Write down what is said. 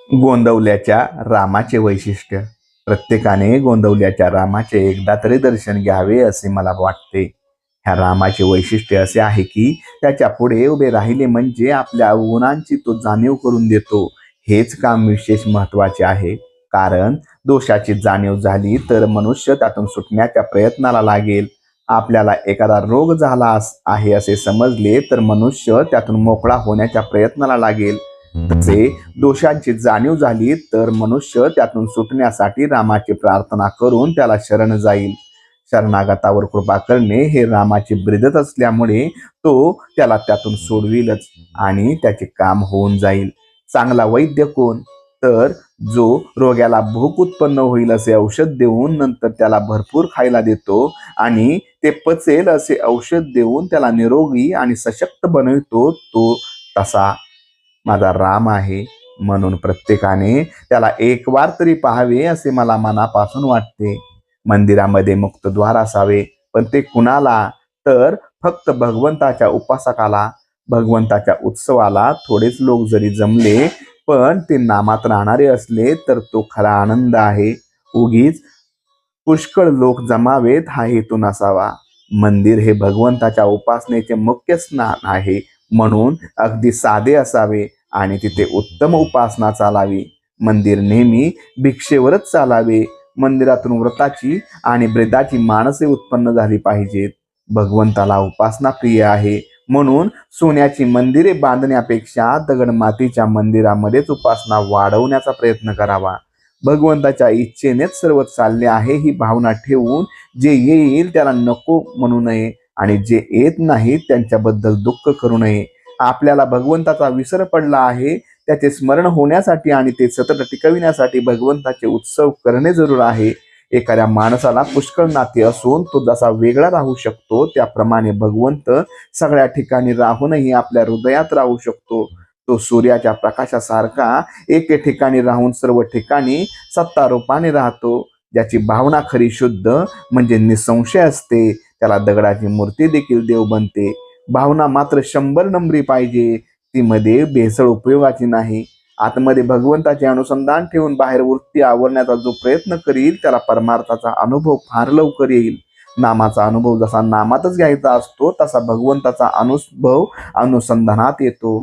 गोंदवल्याच्या रामाचे वैशिष्ट्य. प्रत्येकाने गोंदवल्याच्या रामाचे एकदा तरी दर्शन घ्यावे असे मला वाटते. ह्या रामाचे वैशिष्ट्य असे आहे की त्याच्या पुढे उभे राहिले म्हणजे आपल्या गुणांची तो जाणीव करून देतो. हेच काम विशेष महत्वाचे आहे. कारण दोषाची जाणीव झाली तर मनुष्य त्यातून सुटण्याच्या प्रयत्नाला लागेल. आपल्याला एखादा रोग झाला आहे असे समजले तर मनुष्य त्यातून मोकळा होण्याच्या प्रयत्नाला लागेल. तसे दोषांची जाणीव झाली तर मनुष्य त्यातून सुटण्यासाठी रामाची प्रार्थना करून त्याला शरण जाईल. शरणागतावर कृपा करणे हे रामाची ब्रीदच असल्यामुळे तो त्याला त्यातून सोडविलच आणि त्याचे काम होऊन जाईल. चांगला वैद्य कोण? तर जो रोग्याला भूक उत्पन्न होईल असे औषध देऊन नंतर त्याला भरपूर खायला देतो आणि ते पचेल असे औषध देऊन त्याला निरोगी आणि सशक्त बनवितो, तो तसा माझा राम आहे. म्हणून प्रत्येकाने त्याला एक वार तरी पाहावे असे मला मनापासून वाटते. मंदिरामध्ये मुक्तद्वार असावे, पण ते कुणाला? तर फक्त भगवंताच्या उपासकाला. भगवंताच्या उत्सवाला थोडेच लोक जरी जमले पण ते नामात राहणारे असले तर तो खरा आनंद आहे. उगीच पुष्कळ लोक जमावेत हा हेतू नसावा. मंदिर हे भगवंताच्या उपासनेचे मुख्य स्थान आहे, म्हणून अगदी साधे असावे आणि तिथे उत्तम उपासना चालावी. मंदिर नेहमी भिक्षेवरच चालावे. मंदिरातून व्रताची आणि ब्रेदाची माणसे उत्पन्न झाली पाहिजेत. भगवंताला उपासना प्रिय आहे, म्हणून सोन्याची मंदिरे बांधण्यापेक्षा दगड मातीच्या मंदिरामध्येच उपासना वाढवण्याचा प्रयत्न करावा. भगवंताच्या इच्छेनेच सर्व चालले आहे ही भावना ठेवून जे येईल त्याला नको म्हणू नये आणि जे येत नाही त्यांच्याबद्दल दुःख करू नये. आपल्याला भगवंताचा विसर पडला आहे, त्याचे स्मरण होण्यासाठी आणि ते सतत टिकविण्यासाठी भगवंताचे उत्सव करणे जरूर आहे. एखाद्या माणसाला पुष्कळ नाते असून तो जसा वेगळा राहू शकतो त्याप्रमाणे भगवंत सगळ्या ठिकाणी राहूनही आपल्या हृदयात राहू शकतो. तो सूर्याच्या प्रकाशासारखा एके ठिकाणी राहून सर्व ठिकाणी सत्ता रूपाने राहतो. ज्याची भावना खरी शुद्ध म्हणजे निसंशय असते त्याला दगडाची मूर्ती देखील देव बनते. भावना मात्र 100 नंबरी पाहिजे, ती मध्ये भेसळ उपयोगाची नाही. आतमध्ये भगवंताचे अनुसंधान ठेवून बाहेर वृत्ती आवरण्याचा जो प्रयत्न करील त्याला परमार्थाचा अनुभव फार लवकर येईल. नामाचा अनुभव जसा नामातच घ्यायचा असतो तसा भगवंताचा अनुभव अनुसंधानात येतो.